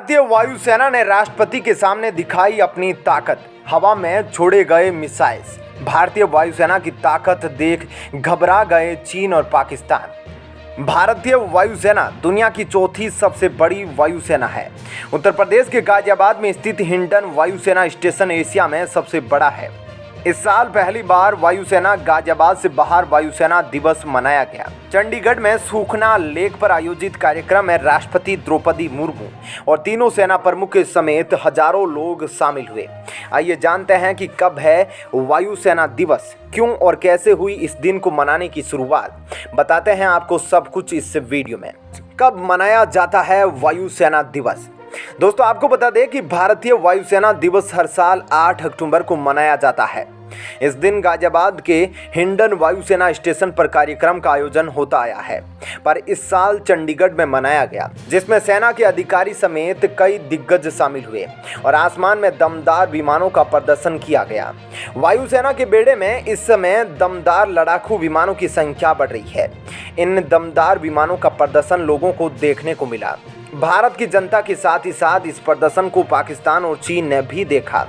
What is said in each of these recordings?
भारतीय वायुसेना ने राष्ट्रपति के सामने दिखाई अपनी ताकत, हवा में छोड़े गए मिसाइल्स। भारतीय वायुसेना की ताकत देख घबरा गए चीन और पाकिस्तान। भारतीय वायुसेना दुनिया की चौथी सबसे बड़ी वायुसेना है। उत्तर प्रदेश के गाजियाबाद में स्थित हिंडन वायुसेना स्टेशन एशिया में सबसे बड़ा है। इस साल पहली बार वायुसेना गाजियाबाद से बाहर वायुसेना दिवस मनाया गया। चंडीगढ़ में सूखना लेक पर आयोजित कार्यक्रम में राष्ट्रपति द्रौपदी मुर्मू और तीनों सेना प्रमुख समेत हजारों लोग शामिल हुए। आइए जानते हैं कि कब है वायुसेना दिवस, क्यों और कैसे हुई इस दिन को मनाने की शुरुआत। बताते हैं आपको सब कुछ इस वीडियो में। कब मनाया जाता है वायुसेना दिवस? दोस्तों, आपको बता दें कि भारतीय वायुसेना दिवस हर साल 8 अक्टूबर को मनाया जाता है। इस दिन गाजियाबाद के हिंडन वायुसेना स्टेशन पर कार्यक्रम का आयोजन होता आया है, पर इस साल चंडीगढ़ में मनाया गया, जिसमें सेना के अधिकारी समेत कई दिग्गज शामिल हुए और आसमान में दमदार विमानों का प्रदर्शन किया गया। वायुसेना के बेड़े में इस समय दमदार लड़ाकू विमानों की संख्या बढ़ रही है। इन दमदार विमानों का प्रदर्शन लोगों को देखने को मिला। भारत की जनता के साथ ही साथ इस प्रदर्शन को पाकिस्तान और चीन ने भी देखा।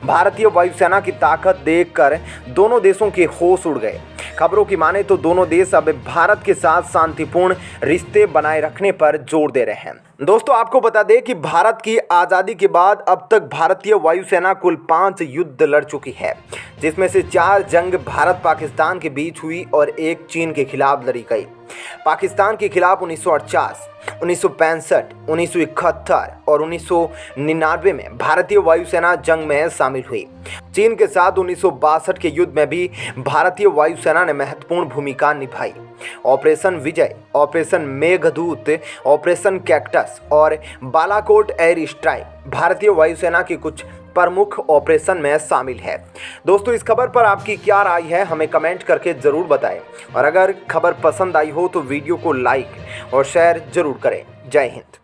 भारतीय वायुसेना की ताकत देखकर दोनों देशों के होश उड़ गए। खबरों की माने तो दोनों देश अब भारत के साथ शांतिपूर्ण रिश्ते बनाए रखने पर जोर दे रहे हैं। दोस्तों, आपको बता दें कि भारत की आज़ादी के बाद अब तक भारतीय वायुसेना कुल 5 युद्ध लड़ चुकी है, जिसमें से 4 जंग भारत पाकिस्तान के बीच हुई और एक चीन के खिलाफ लड़ी गई। पाकिस्तान के खिलाफ 1948, 1965, 1971 और 1999 में भारतीय वायुसेना जंग में शामिल हुई। चीन के साथ 1962 के युद्ध में भी भारतीय वायुसेना ने महत्वपूर्ण भूमिका निभाई। ऑपरेशन विजय, ऑपरेशन मेघदूत, ऑपरेशन कैक्टस और बालाकोट एयर स्ट्राइक भारतीय वायुसेना की कुछ प्रमुख ऑपरेशन में शामिल है। दोस्तों, इस खबर पर आपकी क्या राय है, हमें कमेंट करके ज़रूर बताएं और अगर खबर पसंद आई हो तो वीडियो को लाइक और शेयर ज़रूर करें। जय हिंद।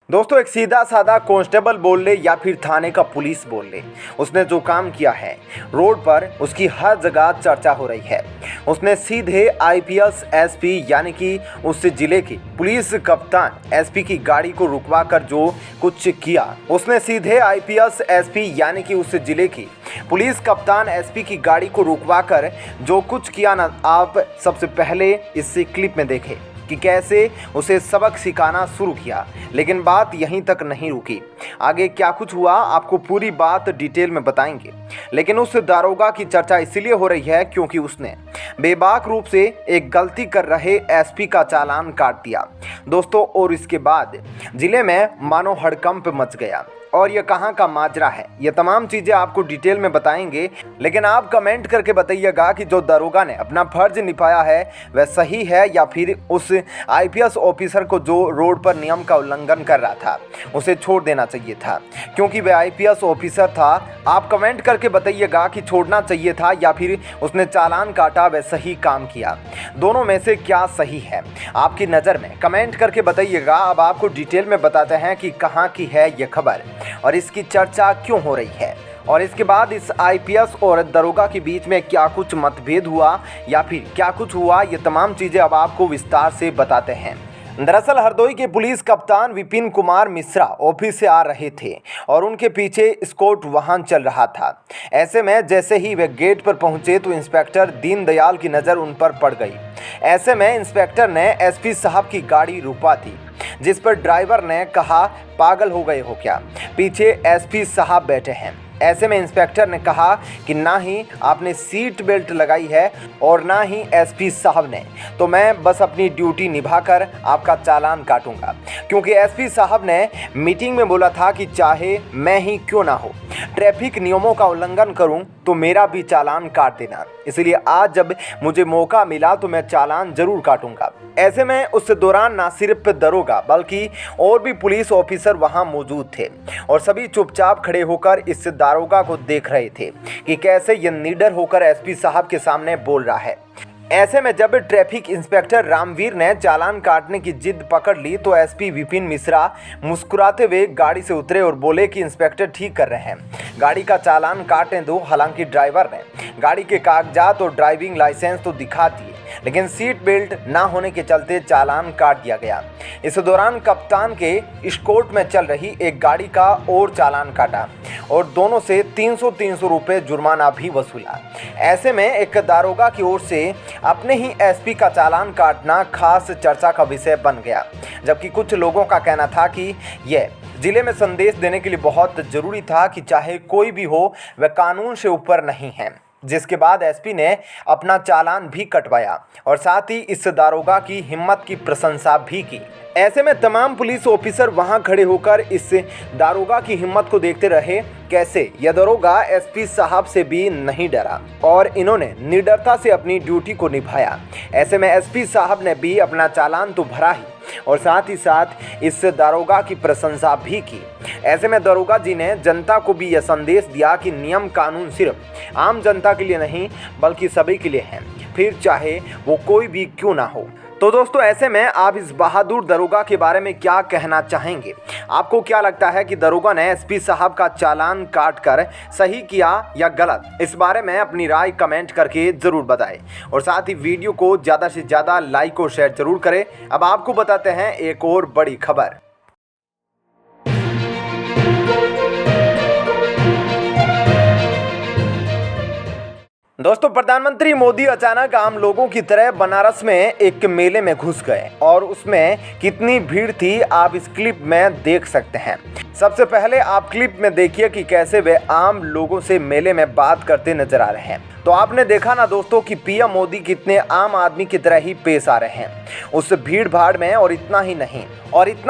दोस्तों, एक सीधा साधा कांस्टेबल बोल ले या फिर थाने का पुलिस बोल ले, उसने जो काम किया है रोड पर उसकी हर जगह चर्चा हो रही है। उसने सीधे आईपीएस एसपी यानी कि उस जिले की पुलिस कप्तान एसपी की गाड़ी को रुकवा कर जो कुछ किया, उसने सीधे आईपीएस एसपी यानी कि उस जिले की पुलिस कप्तान एसपी की गाड़ी को रुकवा कर जो कुछ किया ना, आप सबसे पहले इस क्लिप में देखें कि कैसे उसे सबक सिखाना शुरू किया। लेकिन बात यहीं तक नहीं रुकी, आगे क्या कुछ हुआ आपको पूरी बात डिटेल में बताएंगे। लेकिन उस दारोगा की चर्चा इसलिए हो रही है क्योंकि उसने बेबाक रूप से एक गलती कर रहे एसपी का चालान काट दिया। दोस्तों, और इसके बाद जिले में मानो हड़कंप मच गया। और ये कहाँ का माजरा है, ये तमाम चीज़ें आपको डिटेल में बताएंगे। लेकिन आप कमेंट करके बताइएगा कि जो दरोगा ने अपना फर्ज निभाया है वह सही है या फिर उस आईपीएस ऑफिसर को जो रोड पर नियम का उल्लंघन कर रहा था उसे छोड़ देना चाहिए था, क्योंकि वह आईपीएस ऑफिसर था। आप कमेंट करके बताइएगा कि छोड़ना चाहिए था या फिर उसने चालान काटा वह सही काम किया। दोनों में से क्या सही है आपकी नज़र में, कमेंट करके बताइएगा। अब आपको डिटेल में बताते हैं कि कहाँ की है ये खबर और इसकी चर्चा क्यों हो रही है, और इसके बाद इस आईपीएस और दरोगा के बीच में क्या कुछ मतभेद हुआ या फिर क्या कुछ हुआ, ये तमाम चीज़ें अब आपको विस्तार से बताते हैं। दरअसल हरदोई के पुलिस कप्तान विपिन कुमार मिश्रा ऑफिस से आ रहे थे और उनके पीछे स्कॉट वाहन चल रहा था। ऐसे में जैसे ही वे गेट पर पहुंचे तो इंस्पेक्टर दीनदयाल की नज़र उन पर पड़ गई। ऐसे में इंस्पेक्टर ने एसपी साहब की गाड़ी रुकवा दी, जिस पर ड्राइवर ने कहा, पागल हो गए हो क्या, पीछे एसपी साहब बैठे हैं। ऐसे में इंस्पेक्टर ने कहा कि ना ही आपने सीट बेल्ट लगाई है और ना ही एसपी साहब ने, तो मैं बस अपनी ड्यूटी निभाकर आपका चालान काटूंगा, क्योंकि एसपी साहब ने मीटिंग में बोला था कि चाहे मैं ही क्यों ना हो ट्रैफिक नियमों का उल्लंघन करूं तो मेरा भी चालान काट देना। इसलिए आज जब मुझे मौका मिला तो मैं चालान जरूर काटूंगा। ऐसे में उस दौरान ना सिर्फ दरोगा बल्कि और भी पुलिस ऑफिसर वहां मौजूद थे और सभी चुपचाप खड़े होकर इस दारोगा को देख रहे थे कि कैसे ये निडर होकर एसपी साहब के सामने बोल रहा है। ऐसे में जब ट्रैफिक इंस्पेक्टर रामवीर ने चालान काटने की जिद पकड़ ली तो एसपी विपिन मिश्रा मुस्कुराते हुए गाड़ी से उतरे और बोले कि इंस्पेक्टर ठीक कर रहे हैं, गाड़ी का चालान काटने दो। हालांकि ड्राइवर ने गाड़ी के कागजात और ड्राइविंग लाइसेंस तो दिखा दिए, लेकिन सीट बेल्ट ना होने के चलते चालान काट दिया गया। इस दौरान कप्तान के एस्कॉर्ट में चल रही एक गाड़ी का और चालान काटा और दोनों से 300 रुपये जुर्माना भी वसूला। ऐसे में एक दारोगा की ओर से अपने ही एसपी का चालान काटना खास चर्चा का विषय बन गया, जबकि कुछ लोगों का कहना था कि यह जिले में संदेश देने के लिए बहुत ज़रूरी था कि चाहे कोई भी हो वह कानून से ऊपर नहीं है। जिसके बाद एसपी ने अपना चालान भी कटवाया और साथ ही इस दारोगा की हिम्मत की प्रशंसा भी की। ऐसे में तमाम पुलिस ऑफिसर वहां खड़े होकर इस दारोगा की हिम्मत को देखते रहे। कैसे यह दारोगा एसपी साहब से भी नहीं डरा और इन्होंने निडरता से अपनी ड्यूटी को निभाया। ऐसे में एसपी साहब ने भी अपना चालान तो भरा ही और साथ ही साथ इस दारोगा की प्रशंसा भी की। ऐसे में दारोगा जी ने जनता को भी यह संदेश दिया कि नियम कानून सिर्फ आम जनता के लिए नहीं बल्कि सभी के लिए है, फिर चाहे वो कोई भी क्यों ना हो। तो दोस्तों, ऐसे में आप इस बहादुर दारोगा के बारे में क्या कहना चाहेंगे? आपको क्या लगता है कि दारोगा ने एसपी साहब का चालान काट कर सही किया या गलत? इस बारे में अपनी राय कमेंट करके ज़रूर बताएं और साथ ही वीडियो को ज़्यादा से ज़्यादा लाइक और शेयर जरूर करें। अब आपको बताते हैं एक और बड़ी खबर। दोस्तों, प्रधानमंत्री मोदी अचानक आम लोगों की तरह बनारस में एक मेले में घुस गए और उसमें कितनी भीड़ थी आप इस क्लिप में देख सकते हैं। सबसे पहले आप क्लिप में देखिए कि कैसे वे आम लोगों से मेले में बात करते नजर आ रहे हैं। तो आपने देखा ना दोस्तों कि पीएम मोदी कितने आम आदमी की तरह ही पेश आ रहे हैं उस भीड़ भाड़ में। और इतना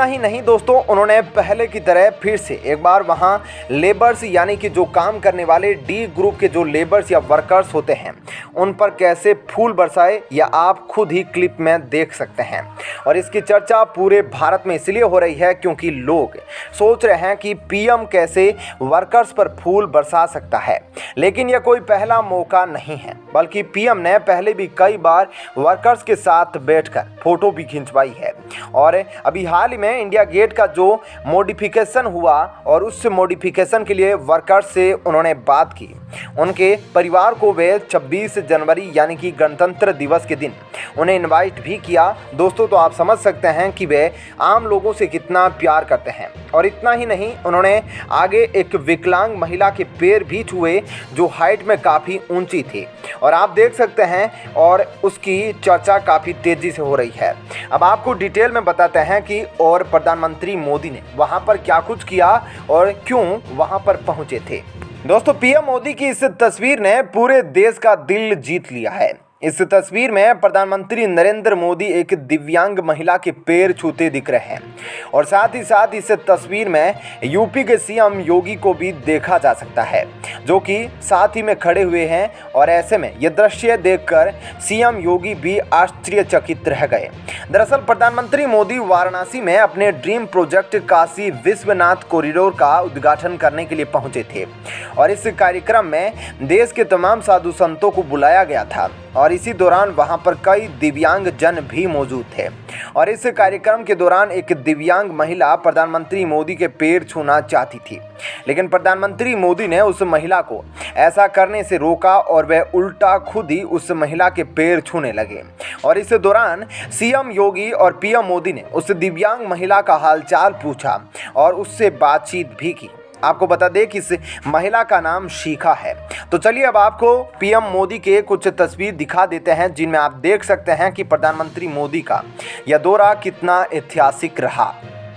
ही नहीं दोस्तों, उन्होंने पहले की तरह फिर से एक बार वहां लेबर्स यानी कि जो काम करने वाले डी ग्रुप के जो लेबर्स या वर्कर्स होते हैं उन पर कैसे फूल बरसाए या आप खुद ही क्लिप में देख सकते हैं। और इसकी चर्चा पूरे भारत में इसलिए हो रही है क्योंकि लोग सोच रहे हैं कि पीएम कैसे वर्कर्स पर फूल बरसा सकता है। लेकिन यह कोई पहला मौका नहीं है, बल्कि पीएम ने पहले भी कई बार वर्कर्स के साथ बैठकर फोटो भी खिंचवाई है। और अभी हाल ही में इंडिया गेट का जो मॉडिफिकेशन हुआ और उस मॉडिफिकेशन के लिए वर्कर्स से उन्होंने बात की। उनके परिवार को वे 26 जनवरी यानी कि गणतंत्र दिवस के दिन उन्हें इनवाइट भी किया। दोस्तों, तो आप समझ सकते हैं कि वे आम लोगों से कितना प्यार करते हैं। और इतना ही नहीं, उन्होंने आगे एक विकलांग महिला के पैर भी छुए जो हाइट में काफ़ी ऊंची थी और आप देख सकते हैं और उसकी चर्चा काफ़ी तेज़ी से हो रही है। अब आपको डिटेल में बताते हैं कि और प्रधानमंत्री मोदी ने वहां पर क्या कुछ किया और क्यों वहां पर पहुंचे थे। दोस्तों, पीएम मोदी की इस तस्वीर ने पूरे देश का दिल जीत लिया है। इस तस्वीर में प्रधानमंत्री नरेंद्र मोदी एक दिव्यांग महिला के पैर छूते दिख रहे हैं और साथ ही साथ इस तस्वीर में यूपी के सीएम योगी को भी देखा जा सकता है जो कि साथ ही में खड़े हुए हैं। और ऐसे में यह दृश्य देखकर सीएम योगी भी आश्चर्यचकित रह गए। दरअसल प्रधानमंत्री मोदी वाराणसी में अपने dream project Kashi Vishwanath corridor का उद्घाटन करने के लिए पहुंचे थे और इस कार्यक्रम में देश के तमाम साधु संतों को बुलाया गया था और इसी दौरान वहां पर कई दिव्यांग जन भी मौजूद थे। और इस कार्यक्रम के दौरान एक दिव्यांग महिला प्रधानमंत्री मोदी के पैर छूना चाहती थी, लेकिन प्रधानमंत्री मोदी ने उस महिला को ऐसा करने से रोका और वह उल्टा खुद ही उस महिला के पैर छूने लगे। और इस दौरान सीएम योगी और पीएम मोदी ने उस दिव्यांग महिला का हालचाल पूछा और उससे बातचीत भी की। आपको बता दें कि इस महिला का नाम शिखा है। तो चलिए अब आपको पीएम मोदी के कुछ तस्वीर दिखा देते हैं जिनमें आप देख सकते हैं कि प्रधानमंत्री मोदी का यह दौरा कितना ऐतिहासिक रहा।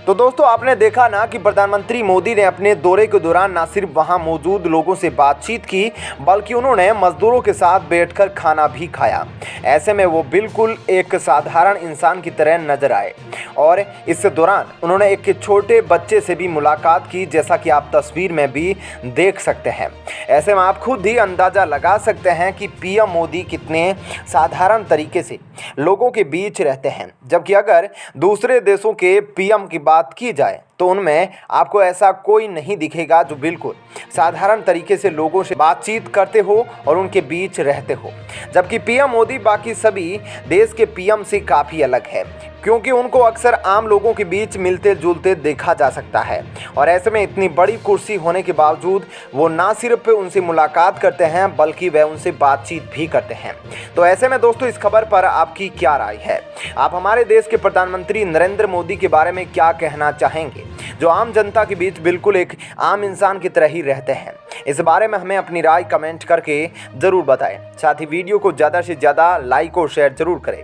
तो दोस्तों, आपने देखा ना कि प्रधानमंत्री मोदी ने अपने दौरे के दौरान न सिर्फ वहां मौजूद लोगों से बातचीत की बल्कि उन्होंने मजदूरों के साथ बैठकर खाना भी खाया। ऐसे में वो बिल्कुल एक साधारण इंसान की तरह नजर आए और इस दौरान उन्होंने एक छोटे बच्चे से भी मुलाकात की, जैसा कि आप तस्वीर में भी देख सकते हैं। ऐसे में आप खुद ही अंदाज़ा लगा सकते हैं कि पीएम मोदी कितने साधारण तरीके से लोगों के बीच रहते हैं। जबकि अगर दूसरे देशों के पीएम की बात की जाए तो उनमें आपको ऐसा कोई नहीं दिखेगा जो बिल्कुल साधारण तरीके से लोगों से बातचीत करते हो और उनके बीच रहते हो। जबकि पीएम मोदी बाकी सभी देश के पीएम से काफ़ी अलग है, क्योंकि उनको अक्सर आम लोगों के बीच मिलते जुलते देखा जा सकता है। और ऐसे में इतनी बड़ी कुर्सी होने के बावजूद वो ना सिर्फ उनसे मुलाकात करते हैं बल्कि वह उनसे बातचीत भी करते हैं। तो ऐसे में दोस्तों इस खबर पर आपकी क्या राय है? आप हमारे देश के प्रधानमंत्री नरेंद्र मोदी के बारे में क्या कहना चाहेंगे, जो आम जनता के बीच बिल्कुल एक आम इंसान की तरह ही रहते हैं? इस बारे में हमें अपनी राय कमेंट करके ज़रूर बताएं। साथ ही वीडियो को ज़्यादा से ज़्यादा लाइक और शेयर ज़रूर करें।